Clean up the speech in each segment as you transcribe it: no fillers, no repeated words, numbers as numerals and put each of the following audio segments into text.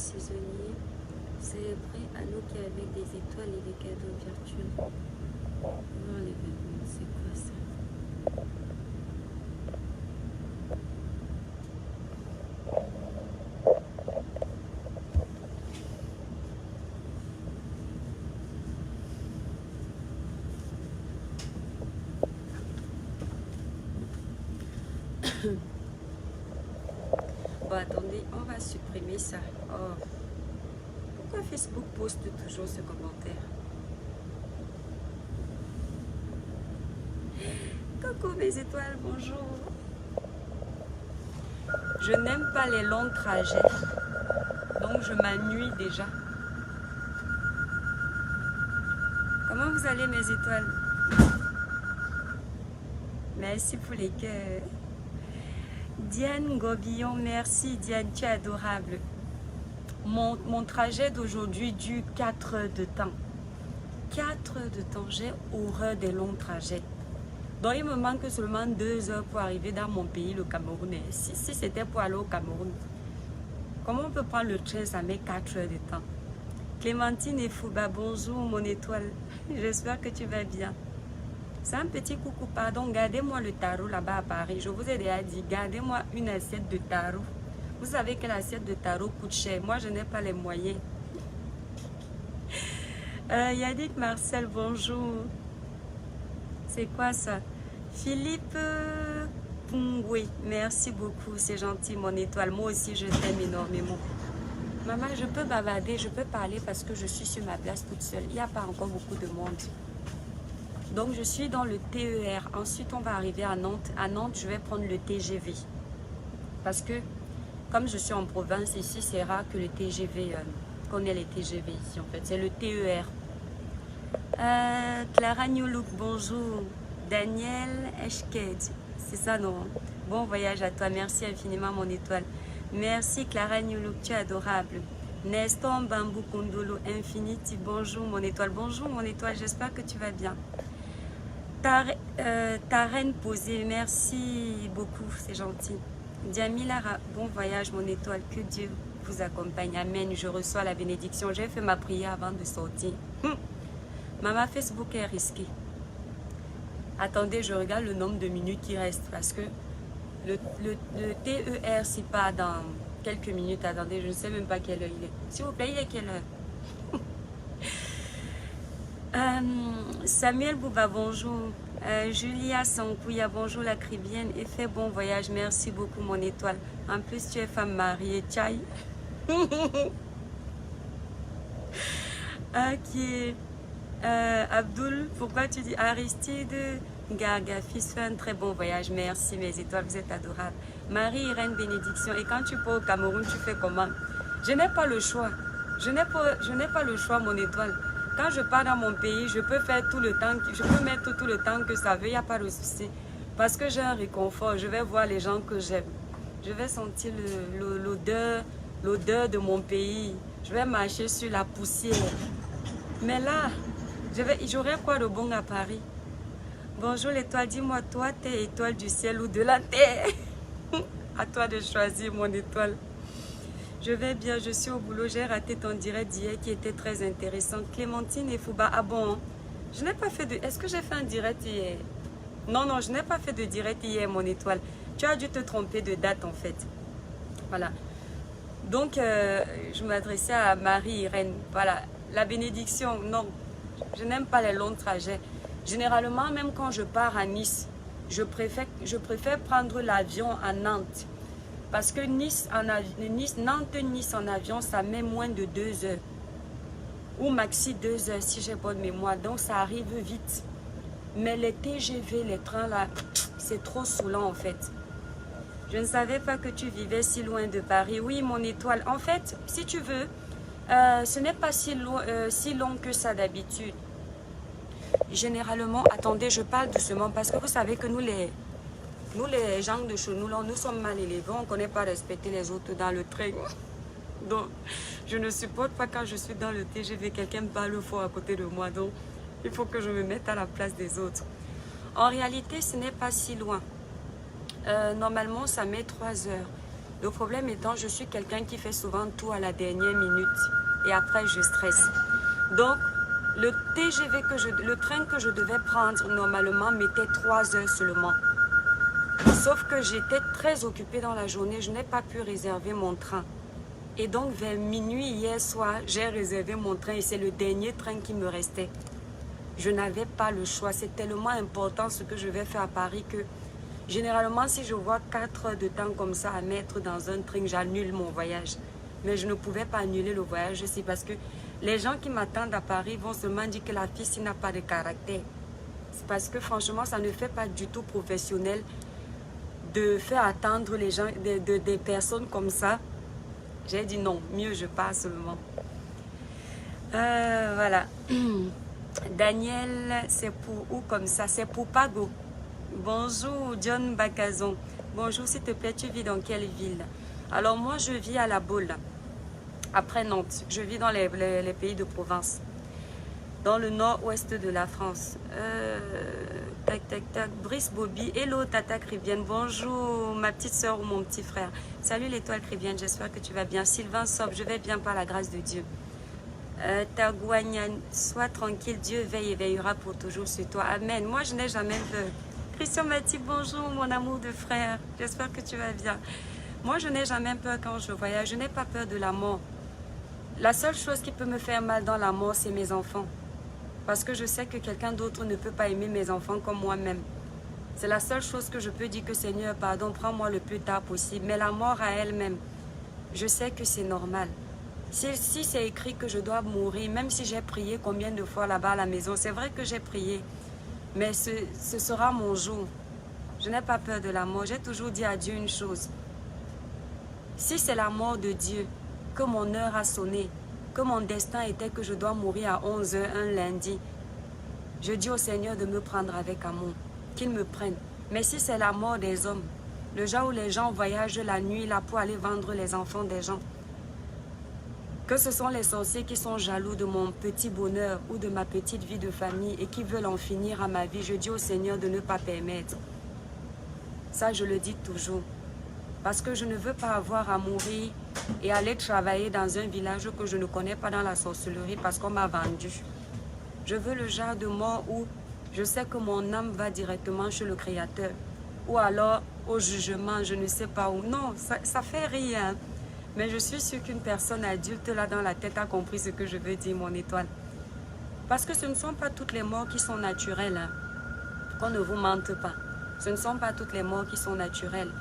saisonnier. Célébrer Hanouka avec des étoiles et des cadeaux virtuels. Voir l'événement, c'est quoi ça? Bon, attendez, on va supprimer ça. Oh. Pourquoi Facebook poste toujours ce commentaire? Coucou mes étoiles, bonjour. Je n'aime pas les longs trajets, donc je m'ennuie déjà. Comment vous allez mes étoiles? Merci pour les cœurs. Diane Gobillon, merci Diane, tu es adorable. Mon trajet d'aujourd'hui dure 4 heures de temps. 4 heures de temps, j'ai horreur des longs trajets. Donc il me manque seulement 2 heures pour arriver dans mon pays, le Cameroun. Si c'était pour aller au Cameroun, comment on peut prendre le train, ça met 4 heures de temps. Clémentine et Fouba, bonjour mon étoile. J'espère que tu vas bien. C'est un petit coucou, pardon, gardez-moi le tarot là-bas à Paris. Je vous ai déjà dit, gardez-moi une assiette de tarot. Vous savez que l'assiette de tarot coûte cher. Moi, je n'ai pas les moyens. Yannick Marcel, bonjour. C'est quoi ça? Philippe Pungwe, merci beaucoup. C'est gentil, mon étoile. Moi aussi, je t'aime énormément. Maman, je peux bavarder, je peux parler parce que je suis sur ma place toute seule. Il n'y a pas encore beaucoup de monde. Donc, je suis dans le TER. Ensuite, on va arriver à Nantes. À Nantes, je vais prendre le TGV. Parce que, comme je suis en province, ici, c'est rare que le TGV, qu'on ait les TGV ici, en fait. C'est le TER. Clara Newlook, bonjour. Daniel Eshked, c'est ça, non? Bon voyage à toi. Merci infiniment, mon étoile. Merci, Clara Newlook, tu es adorable. Nestor Bambou Kondolo Infinity, bonjour, mon étoile. Bonjour, mon étoile, j'espère que tu vas bien. Ta reine posée, merci beaucoup, c'est gentil. Diamilara, bon voyage mon étoile, que Dieu vous accompagne, amen. Je reçois la bénédiction, j'ai fait ma prière avant de sortir. Maman, Facebook est risqué. Attendez, je regarde le nombre de minutes qui reste parce que le TER, c'est pas dans quelques minutes. Attendez, je ne sais même pas quelle heure il est. S'il vous plaît, il est quelle heure? Samuel Bouba, bonjour. Julia Sankouya, bonjour la Cribienne. Et fait bon voyage, merci beaucoup mon étoile. En plus, tu es femme mariée. Tchaï. Ok. Abdul, pourquoi tu dis Aristide Gaga, fils, fais un très bon voyage. Merci mes étoiles, vous êtes adorables. Marie-Irène Bénédiction. Et quand tu pars au Cameroun, tu fais comment? Je n'ai pas le choix. Je n'ai pas le choix, mon étoile. Quand je pars dans mon pays, je peux faire tout le temps, je peux mettre tout le temps que ça veut, il n'y a pas de souci. Parce que j'ai un réconfort, je vais voir les gens que j'aime. Je vais sentir l'odeur de mon pays. Je vais marcher sur la poussière. Mais là, j'aurai quoi de bon à Paris? Bonjour l'étoile, dis-moi, toi, t'es étoile du ciel ou de la terre? À toi de choisir mon étoile. Je vais bien, je suis au boulot. J'ai raté ton direct d'hier qui était très intéressant. Clémentine et Fouba, ah bon? Je n'ai pas fait de... Est-ce que j'ai fait un direct hier? Non, non, je n'ai pas fait de direct hier, mon étoile. Tu as dû te tromper de date, en fait. Voilà. Donc, je m'adressais à Marie-Irène. Voilà. La bénédiction, non. Je n'aime pas les longs trajets. Généralement, même quand je pars à Nice, je préfère prendre l'avion à Nantes. Parce que Nantes-Nice en avion, ça met moins de 2 heures. Ou maxi 2 heures si j'ai bonne mémoire. Donc ça arrive vite. Mais les TGV, les trains là, c'est trop saoulant en fait. Je ne savais pas que tu vivais si loin de Paris. Oui, mon étoile. En fait, si tu veux, ce n'est pas si long que ça d'habitude. Généralement, attendez, je parle doucement parce que vous savez que nous les gens de chez nous, là, nous sommes mal élevés, on ne connaît pas respecter les autres dans le train. Donc, je ne supporte pas quand je suis dans le TGV, quelqu'un me parle fort à côté de moi. Donc, il faut que je me mette à la place des autres. En réalité, ce n'est pas si loin. Normalement, ça met 3 heures. Le problème étant, je suis quelqu'un qui fait souvent tout à la dernière minute. Et après, je stresse. Donc, le train que je devais prendre normalement mettait 3 heures seulement. Sauf que j'étais très occupée dans la journée, je n'ai pas pu réserver mon train. Et donc vers minuit hier soir, j'ai réservé mon train et c'est le dernier train qui me restait. Je n'avais pas le choix, c'est tellement important ce que je vais faire à Paris que généralement si je vois 4 heures de temps comme ça à mettre dans un train, j'annule mon voyage. Mais je ne pouvais pas annuler le voyage aussi parce que les gens qui m'attendent à Paris vont seulement dire que la fille n'a pas de caractère. C'est parce que franchement, ça ne fait pas du tout professionnel de faire attendre les gens, des personnes comme ça. J'ai dit non, mieux je pars seulement. Voilà. Daniel, c'est pour où comme ça? C'est pour Pago. Bonjour, John Bacazon. Bonjour, s'il te plaît, tu vis dans quelle ville? Alors moi, je vis à La Baule, après Nantes. Je vis dans les pays de province, dans le nord-ouest de la France. Tac, tac, tac. Brice Bobby. Hello, Tata Cribienne. Bonjour, ma petite soeur ou mon petit frère. Salut l'étoile Cribienne, j'espère que tu vas bien. Sylvain Sob, je vais bien par la grâce de Dieu. Tagouagnan, sois tranquille, Dieu veille et veillera pour toujours sur toi. Amen. Moi, je n'ai jamais peur. Christian Mathis, bonjour, mon amour de frère. J'espère que tu vas bien. Moi, je n'ai jamais peur quand je voyage. Je n'ai pas peur de la mort. La seule chose qui peut me faire mal dans la mort, c'est mes enfants. Parce que je sais que quelqu'un d'autre ne peut pas aimer mes enfants comme moi-même. C'est la seule chose que je peux dire que Seigneur, pardon, prends-moi le plus tard possible. Mais la mort à elle-même, je sais que c'est normal. Si c'est écrit que je dois mourir, même si j'ai prié combien de fois là-bas à la maison, c'est vrai que j'ai prié. Mais ce sera mon jour. Je n'ai pas peur de la mort. J'ai toujours dit à Dieu une chose. Si c'est la mort de Dieu, que mon heure a sonné, que mon destin était que je dois mourir à 11 h un lundi, je dis au Seigneur de me prendre avec amour, qu'il me prenne. Mais si c'est la mort des hommes, le genre où les gens voyagent la nuit là pour aller vendre les enfants des gens, que ce sont les sorciers qui sont jaloux de mon petit bonheur ou de ma petite vie de famille et qui veulent en finir à ma vie, je dis au Seigneur de ne pas permettre. Ça, je le dis toujours. Parce que je ne veux pas avoir à mourir et aller travailler dans un village que je ne connais pas dans la sorcellerie parce qu'on m'a vendu. Je veux le genre de mort où je sais que mon âme va directement chez le Créateur. Ou alors au jugement, je ne sais pas où. Non, ça fait rien. Mais je suis sûre qu'une personne adulte là dans la tête a compris ce que je veux dire, mon étoile. Parce que ce ne sont pas toutes les morts qui sont naturelles. Hein. Qu'on ne vous mente pas. Ce ne sont pas toutes les morts qui sont naturelles.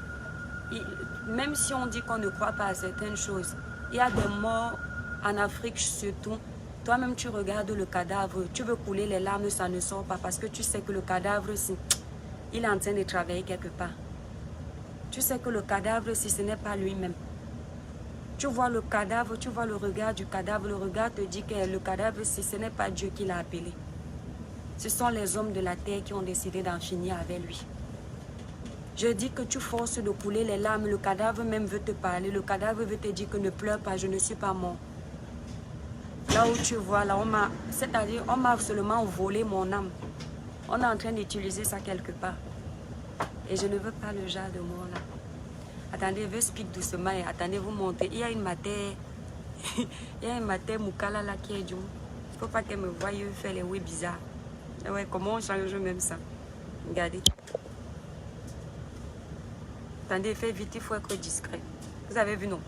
Même si on dit qu'on ne croit pas à certaines choses, il y a des morts en Afrique surtout. Toi-même, tu regardes le cadavre, tu veux couler les larmes, ça ne sort pas parce que tu sais que le cadavre, il est en train de travailler quelque part. Tu sais que le cadavre, si ce n'est pas lui-même. Tu vois le cadavre, tu vois le regard du cadavre, le regard te dit que le cadavre, si ce n'est pas Dieu qui l'a appelé. Ce sont les hommes de la terre qui ont décidé d'en finir avec lui. Je dis que tu forces de couler les larmes, le cadavre même veut te parler, le cadavre veut te dire que ne pleure pas, je ne suis pas mort. Là où tu vois, là, c'est-à-dire, on m'a seulement volé mon âme. On est en train d'utiliser ça quelque part. Et je ne veux pas le genre de mort là. Attendez, je vais expliquer doucement et attendez, vous montez. Il y a une matière, il y a une matière moukala là qui est du. Il ne faut pas qu'elle me voie faire les oui bizarres. Ouais, comment on change même ça? Regardez. Attendez, faites vite, il faut être discret. Vous avez vu, non?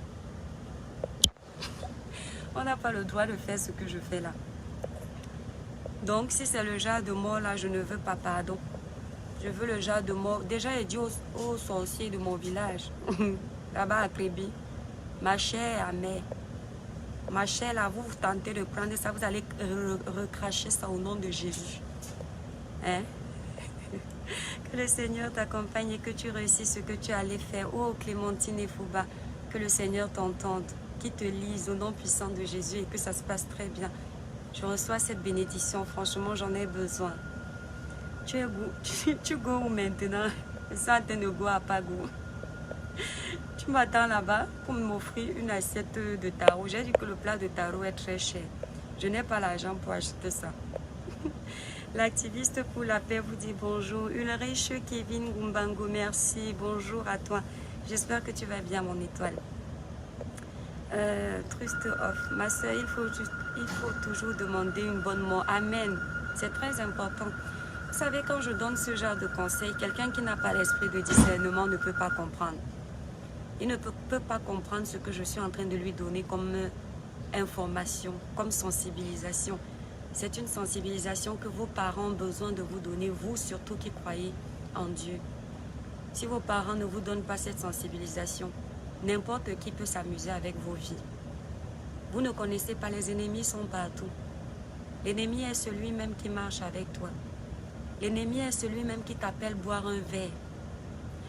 On n'a pas le droit de faire ce que je fais là. Donc, si c'est le genre de mort là, je ne veux pas pardon. Je veux le genre de mort. Déjà, j'ai dit aux sorciers de mon village, là-bas à Crébi, ma chère mère, ma chère là, vous tentez de prendre ça, vous allez recracher ça au nom de Jésus. Hein? Que le Seigneur t'accompagne et que tu réussisses ce que tu allais faire. Oh Clémentine et Fouba, que le Seigneur t'entende, qu'il te lise au nom puissant de Jésus et que ça se passe très bien. Je reçois cette bénédiction, franchement j'en ai besoin. Tu go où maintenant? Ça te ne go à pas go. Tu m'attends là-bas pour m'offrir une assiette de taro. J'ai dit que le plat de taro est très cher. Je n'ai pas l'argent pour acheter ça. L'activiste pour la paix vous dit bonjour. Ulrich Kevin Gumbango, merci. Bonjour à toi. J'espère que tu vas bien, mon étoile. Trust off. Ma soeur, il faut toujours demander une bonne mort. Amen. C'est très important. Vous savez, quand je donne ce genre de conseils, quelqu'un qui n'a pas l'esprit de discernement ne peut pas comprendre. Il ne peut pas comprendre ce que je suis en train de lui donner comme information, comme sensibilisation. C'est une sensibilisation que vos parents ont besoin de vous donner, vous surtout qui croyez en Dieu. Si vos parents ne vous donnent pas cette sensibilisation, n'importe qui peut s'amuser avec vos vies. Vous ne connaissez pas, les ennemis sont partout. L'ennemi est celui-même qui marche avec toi. L'ennemi est celui-même qui t'appelle boire un verre.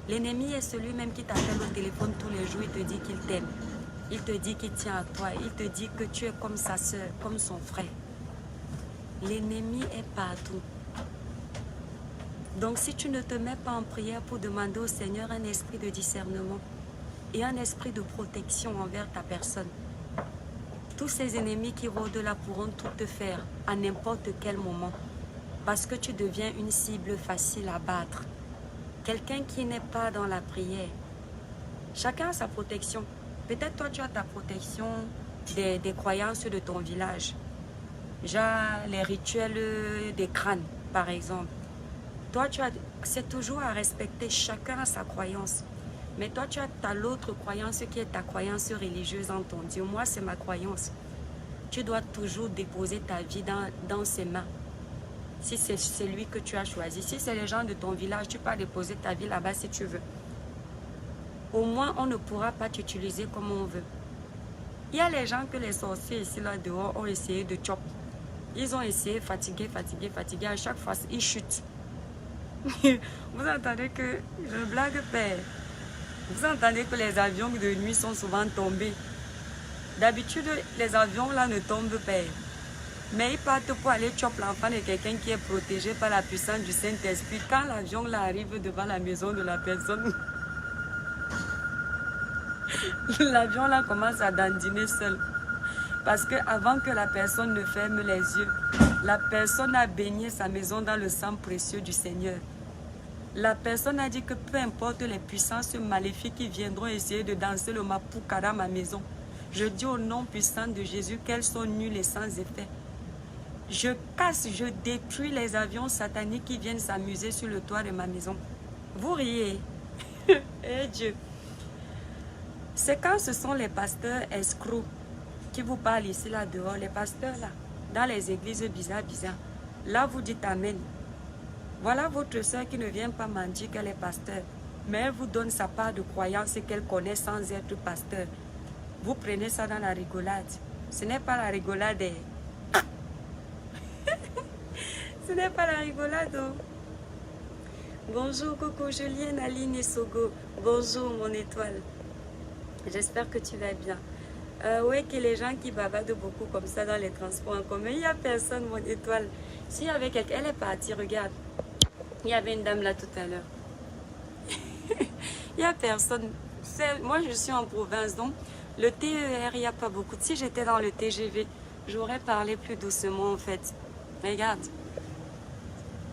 L'ennemi est celui-même qui t'appelle au téléphone tous les jours, il te dit qu'il t'aime. Il te dit qu'il tient à toi. Il te dit que tu es comme sa soeur, comme son frère. L'ennemi est partout. Donc si tu ne te mets pas en prière pour demander au Seigneur un esprit de discernement et un esprit de protection envers ta personne, tous ces ennemis qui rôdent là pourront tout te faire à n'importe quel moment parce que tu deviens une cible facile à battre. Quelqu'un qui n'est pas dans la prière, chacun a sa protection. Peut-être toi tu as ta protection des croyances de ton village. Genre les rituels des crânes par exemple. Toi c'est toujours à respecter, chacun a sa croyance. Mais toi tu as l'autre croyance qui est ta croyance religieuse en ton Dieu. Moi c'est ma croyance. Tu dois toujours déposer ta vie dans ses mains. Si c'est celui que tu as choisi. Si c'est les gens de ton village, tu peux déposer ta vie là-bas si tu veux. Au moins, on ne pourra pas t'utiliser comme on veut. Il y a les gens que les sorciers ici, là, dehors, ont essayé de chop. Ils ont essayé, fatigués. À chaque fois, ils chutent. Vous entendez que, je blague père, vous entendez que les avions de nuit sont souvent tombés. D'habitude, les avions là ne tombent pas. Mais ils partent pour aller choper l'enfant de quelqu'un qui est protégé par la puissance du Saint-Esprit. Quand l'avion là arrive devant la maison de la personne, l'avion là commence à dandiner seul. Parce qu'avant que la personne ne ferme les yeux, la personne a baigné sa maison dans le sang précieux du Seigneur. La personne a dit que peu importe les puissances maléfiques qui viendront essayer de danser le mapouka dans ma maison, je dis au nom puissant de Jésus qu'elles sont nulles et sans effet. Je casse, je détruis les avions sataniques qui viennent s'amuser sur le toit de ma maison. Vous riez. Eh Dieu. C'est quand ce sont les pasteurs escrocs qui vous parlent ici, là, dehors. Les pasteurs, là, dans les églises bizarres. Là, vous dites Amen. Voilà votre soeur qui ne vient pas mentir qu'elle est pasteur. Mais elle vous donne sa part de croyance qu'elle connaît sans être pasteur. Vous prenez ça dans la rigolade. Ce n'est pas la rigolade. Ce n'est pas la rigolade. Bonjour Coco, Julienne, Aline et Sogo. Bonjour mon étoile. J'espère que tu vas bien. Oui, que les gens qui bavardent beaucoup comme ça dans les transports en commun, il n'y a personne mon étoile. S'il y avait quelqu'un, elle est partie, regarde. Il y avait une dame là tout à l'heure. Il n'y a personne. Moi je suis en province, donc le TER, il n'y a pas beaucoup. Si j'étais dans le TGV, j'aurais parlé plus doucement en fait. Regarde.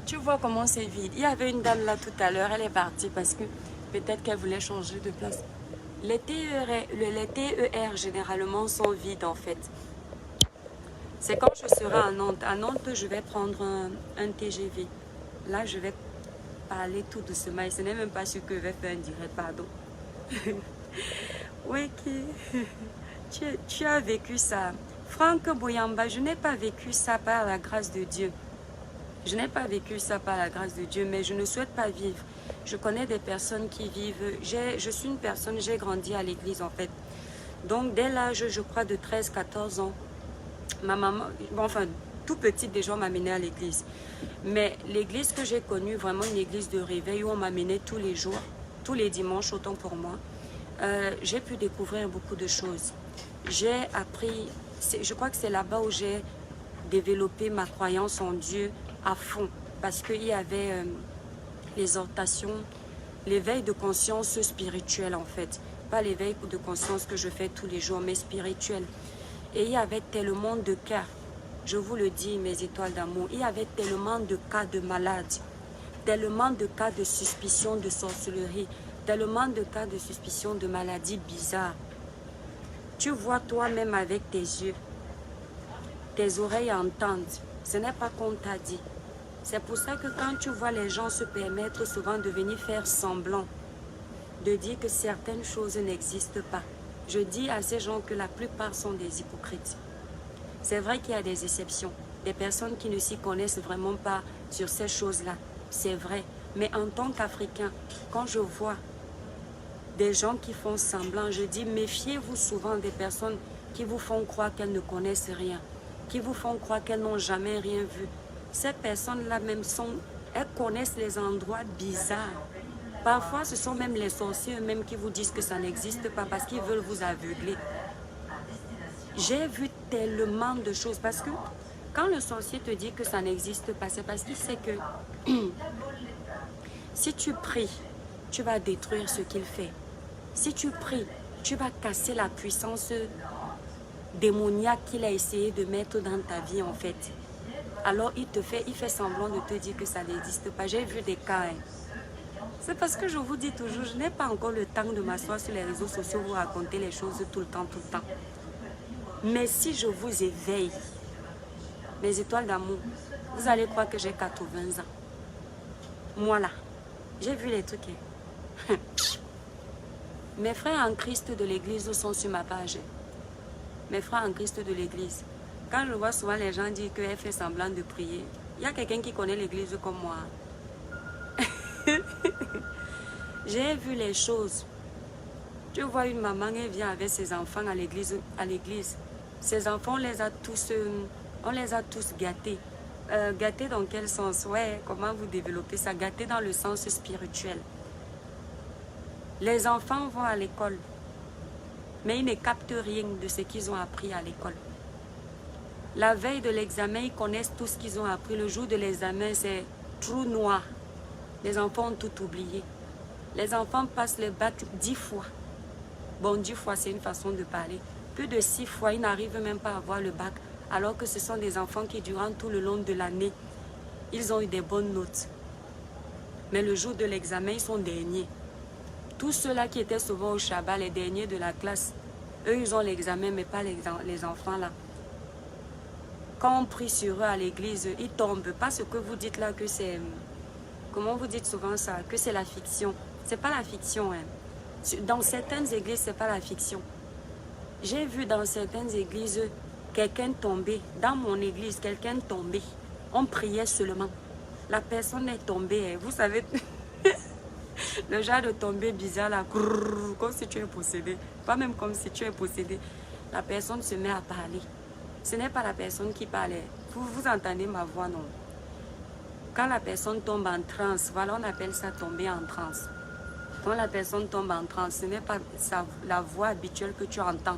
Tu vois comment c'est vide. Il y avait une dame là tout à l'heure, elle est partie parce que peut-être qu'elle voulait changer de place. Les TER généralement sont vides en fait. C'est quand je serai à Nantes. À Nantes, je vais prendre un TGV. Là, je vais parler tout doucement. Et ce n'est même pas ce que je vais faire un direct, pardon. Oui, tu as vécu ça. Franck Boyamba, je n'ai pas vécu ça par la grâce de Dieu. Je n'ai pas vécu ça par la grâce de Dieu, mais je ne souhaite pas vivre. Je connais des personnes qui vivent. Je suis une personne, j'ai grandi à l'église en fait. Donc dès l'âge, je crois, de 13-14 ans, ma maman, bon, enfin, tout petit déjà, on m'amenait à l'église. Mais l'église que j'ai connue, vraiment une église de réveil où on m'amenait tous les jours, tous les dimanches, autant pour moi, j'ai pu découvrir beaucoup de choses. J'ai appris, je crois que c'est là-bas où j'ai développé ma croyance en Dieu à fond, parce qu'il y avait l'exhortation, l'éveil de conscience spirituelle en fait, pas l'éveil de conscience que je fais tous les jours, mais spirituel. Et il y avait tellement de cas, je vous le dis mes étoiles d'amour, il y avait tellement de cas de malades, tellement de cas de suspicion de sorcellerie, tellement de cas de suspicion de maladies bizarres. Tu vois toi-même avec tes yeux. Tes oreilles entendent. Ce n'est pas qu'on t'a dit. C'est pour ça que quand tu vois les gens se permettre souvent de venir faire semblant, de dire que certaines choses n'existent pas, je dis à ces gens que la plupart sont des hypocrites. C'est vrai qu'il y a des exceptions, des personnes qui ne s'y connaissent vraiment pas sur ces choses-là. C'est vrai. Mais en tant qu'Africain, quand je vois des gens qui font semblant, je dis méfiez-vous souvent des personnes qui vous font croire qu'elles ne connaissent rien, qui vous font croire qu'elles n'ont jamais rien vu. Ces personnes-là même elles connaissent les endroits bizarres. Parfois, ce sont même les sorciers eux-mêmes qui vous disent que ça n'existe pas parce qu'ils veulent vous aveugler. J'ai vu tellement de choses parce que quand le sorcier te dit que ça n'existe pas, c'est parce qu'il sait que si tu pries, tu vas détruire ce qu'il fait. Si tu pries, tu vas casser la puissance démoniaque qu'il a essayé de mettre dans ta vie en fait. Alors il fait semblant de te dire que ça n'existe pas. J'ai vu des cas. C'est parce que je vous dis toujours, je n'ai pas encore le temps de m'asseoir sur les réseaux sociaux, vous raconter les choses tout le temps. Mais si je vous éveille, mes étoiles d'amour, vous allez croire que j'ai 80 ans. Moi là, j'ai vu les trucs. Mes frères en Christ de l'église sont sur ma page. Mes frères en Christ de l'église. Quand je vois souvent les gens dire qu'elle fait semblant de prier, il y a quelqu'un qui connaît l'église comme moi. J'ai vu les choses. Tu vois une maman, elle vient avec ses enfants à l'église. Ses enfants, on les a tous gâtés. Gâtés dans quel sens? Ouais, comment vous développez ça? Gâtés dans le sens spirituel. Les enfants vont à l'école, mais ils ne captent rien de ce qu'ils ont appris à l'école. La veille de l'examen, ils connaissent tout ce qu'ils ont appris. Le jour de l'examen, c'est trou noir. Les enfants ont tout oublié. Les enfants passent le bac 10 fois. Bon, 10 fois, c'est une façon de parler. Plus de 6 fois, ils n'arrivent même pas à avoir le bac. Alors que ce sont des enfants qui, durant tout le long de l'année, ils ont eu des bonnes notes. Mais le jour de l'examen, ils sont derniers. Tous ceux-là qui étaient souvent au Shabbat, les derniers de la classe, eux, ils ont l'examen, mais pas les enfants là. Quand on prie sur eux à l'église, ils tombent. Pas ce que vous dites là que c'est... Comment vous dites souvent ça? Que c'est la fiction. C'est pas la fiction. Dans certaines églises, c'est pas la fiction. J'ai vu dans certaines églises quelqu'un tomber. Dans mon église, quelqu'un tomber. On priait seulement. La personne est tombée. Vous savez, le genre de tomber bizarre là, comme si tu es possédé. Pas même comme si tu es possédé. La personne se met à parler. Ce n'est pas la personne qui parle. Vous entendez ma voix, non? Quand la personne tombe en transe, voilà, on appelle ça tomber en transe. Quand la personne tombe en transe, ce n'est pas la voix habituelle que tu entends.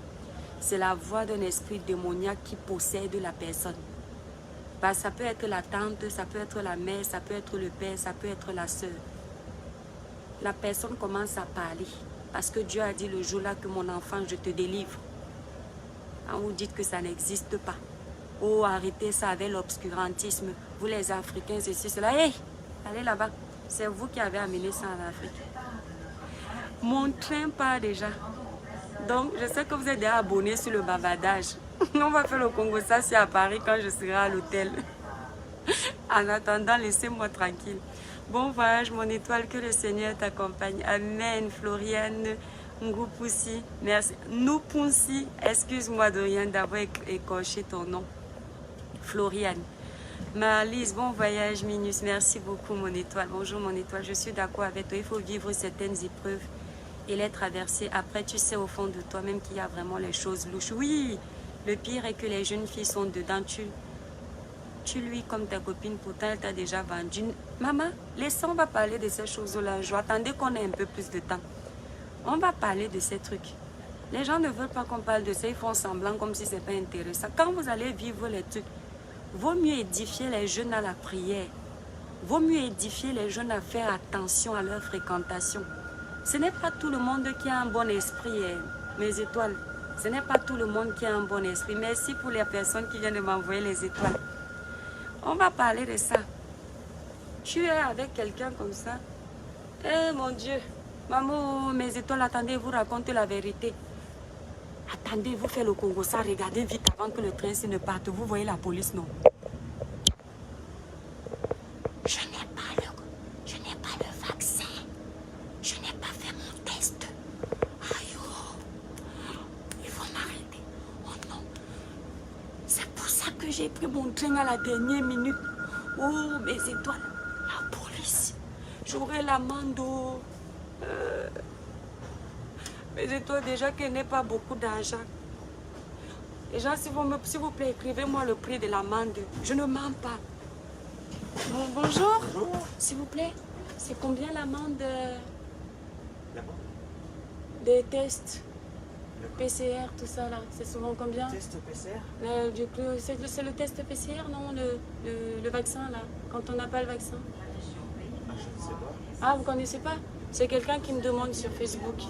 C'est la voix d'un esprit démoniaque qui possède la personne. Bah, ça peut être la tante, ça peut être la mère, ça peut être le père, ça peut être la soeur. La personne commence à parler. Parce que Dieu a dit le jour-là que mon enfant, je te délivre. Vous dites que ça n'existe pas. Oh, arrêtez ça avec l'obscurantisme. Vous les Africains, ceci, cela. Hey, allez là-bas. C'est vous qui avez amené ça en Afrique. Mon train part déjà. Donc, je sais que vous êtes déjà abonnés sur le bavardage. On va faire le Congo, ça c'est à Paris quand je serai à l'hôtel. En attendant, laissez-moi tranquille. Bon voyage, mon étoile, que le Seigneur t'accompagne. Amen, Floriane. Ngoupoussi, merci. Noupoussi, excuse-moi de rien d'avoir écorché ton nom. Floriane. Marlise, bon voyage, Minus. Merci beaucoup, mon étoile. Bonjour, mon étoile. Je suis d'accord avec toi. Il faut vivre certaines épreuves et les traverser. Après, tu sais au fond de toi-même qu'il y a vraiment les choses louches. Oui, le pire est que les jeunes filles sont dedans. Tu lui comme ta copine, pourtant elle t'a déjà vendu. Maman, laissons, on va parler de ces choses-là. Je attendais qu'on ait un peu plus de temps. On va parler de ces trucs. Les gens ne veulent pas qu'on parle de ça. Ils font semblant comme si ce n'est pas intéressant. Quand vous allez vivre les trucs, vaut mieux édifier les jeunes à la prière. Vaut mieux édifier les jeunes à faire attention à leur fréquentation. Ce n'est pas tout le monde qui a un bon esprit, mes étoiles. Ce n'est pas tout le monde qui a un bon esprit. Merci pour les personnes qui viennent de m'envoyer les étoiles. On va parler de ça. Tu es avec quelqu'un comme ça. Eh mon Dieu. Maman, mes étoiles, attendez, vous racontez la vérité. Attendez, vous faites le Congo, ça, regardez vite avant que le train ne parte. Vous voyez la police, non? Je n'ai pas le vaccin. Je n'ai pas fait mon test. Aïe, oh. Ils vont m'arrêter. Oh non. C'est pour ça que j'ai pris mon train à la dernière minute. Oh, mes étoiles. La police. J'aurai l'amende. Mes étoiles, déjà qu'elle n'est pas beaucoup d'argent. Les gens, s'il vous plaît, écrivez-moi le prix de l'amende. Je ne mens pas. Bon, bonjour. Bonjour. S'il vous plaît, c'est combien l'amende D'abord, des tests PCR, tout ça là? C'est souvent combien? test PCR. C'est le test PCR, non? Le vaccin là, quand on n'a pas le vaccin. Ah, je ne sais pas. Ah, vous connaissez pas? C'est quelqu'un qui me demande sur Facebook.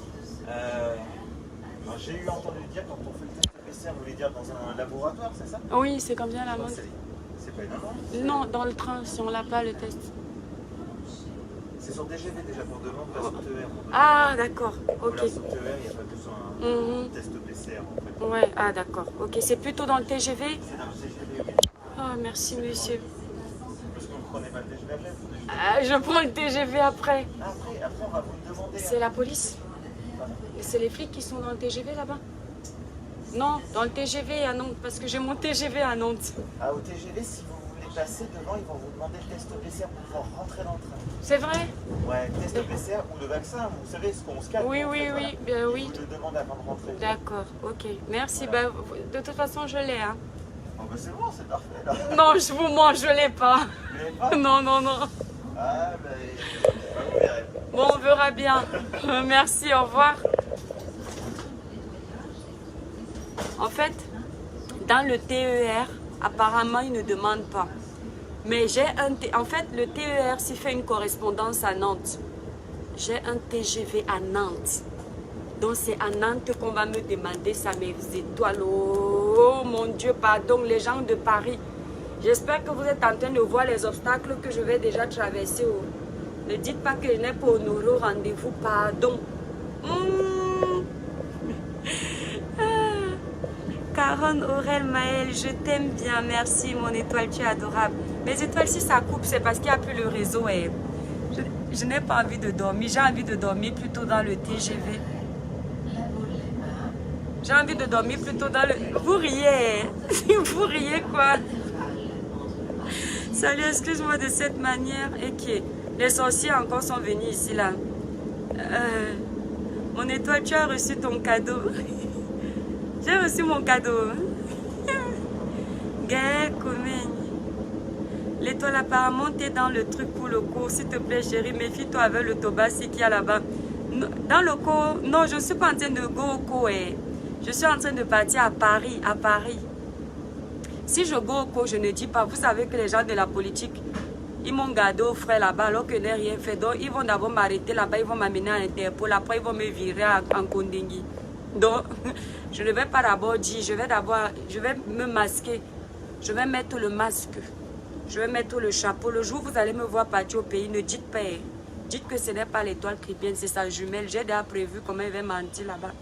J'ai eu entendu dire quand on fait le test PCR, vous voulez dire dans un laboratoire, c'est ça? Oui, c'est combien l'amende? C'est pas une amende? Non, dans le train, si on l'a pas le test. C'est sur DGV déjà pour demande, pas sur TER. Ah, d'accord, ok. Voilà, sur TER, il n'y a pas besoin de test PCR en fait. Ouais, ah d'accord, ok. C'est plutôt dans le TGV? C'est dans le TGV, oui. Ah, merci monsieur. Parce que vous ne prenez pas le TGV après, vous prenez Ah, je prends le TGV après. Après, on va vous le demander. C'est la police? C'est les flics qui sont dans le TGV là-bas? Non, dans le TGV à Nantes, parce que j'ai mon TGV à Nantes. Ah, au TGV, si vous voulez passer devant, ils vont vous demander le test PCR pour pouvoir rentrer dans le train. C'est vrai? Ouais, test PCR ou le vaccin, vous savez ce qu'on se calme. Oui, en oui, fait, oui, voilà. oui. Ils vous le demandent avant de rentrer. D'accord, ok. Merci. Voilà. Bah, de toute façon, je l'ai. Hein. Oh, bah c'est bon, c'est parfait là. Non, je vous mens, je l'ai pas. Vous l'avez pas? Non, non, non. Ah, bah, vous verrez. Bon, on verra bien. Merci, au revoir. En fait, dans le TER, apparemment, ils ne demandent pas. Mais j'ai en fait, le TER s'il fait une correspondance à Nantes. J'ai un TGV à Nantes. Donc c'est à Nantes qu'on va me demander ça, mes étoiles. Oh mon Dieu, pardon, les gens de Paris. J'espère que vous êtes en train de voir les obstacles que je vais déjà traverser. Oh. Ne dites pas que je n'ai pas honoré au rendez-vous, pardon. Caron, Aurel, Maël, je t'aime bien, merci mon étoile, tu es adorable. Mes étoiles, si ça coupe, c'est parce qu'il n'y a plus le réseau. Et je n'ai pas envie de dormir, j'ai envie de dormir plutôt dans le TGV. J'ai envie de dormir plutôt dans le... Vous riez, vous riez quoi? Salut, excuse-moi de cette manière. Et qui les sorciers encore sont venus ici là. Mon étoile, tu as reçu ton cadeau. J'ai reçu mon cadeau. Gaël Comègne. L'étoile, apparemment, t'es dans le truc pour le cours. S'il te plaît, chérie, méfie-toi avec le Tobassi qu'il y a là-bas. Dans le cours, non, je ne suis pas en train de go au cours. Je suis en train de partir à Paris, Si je go au cours, je ne dis pas. Vous savez que les gens de la politique, ils m'ont gardé au frais là-bas alors que je n'ai rien fait. Donc, ils vont d'abord m'arrêter là-bas, ils vont m'amener à Interpol. Après, ils vont me virer en Kondengui. Donc, je ne vais pas d'abord dire, je vais me masquer. Je vais mettre le masque. Je vais mettre le chapeau. Le jour où vous allez me voir partir au pays, ne dites pas. Dites que ce n'est pas l'étoile chrétienne, c'est sa jumelle. J'ai déjà prévu comment elle va mentir là-bas.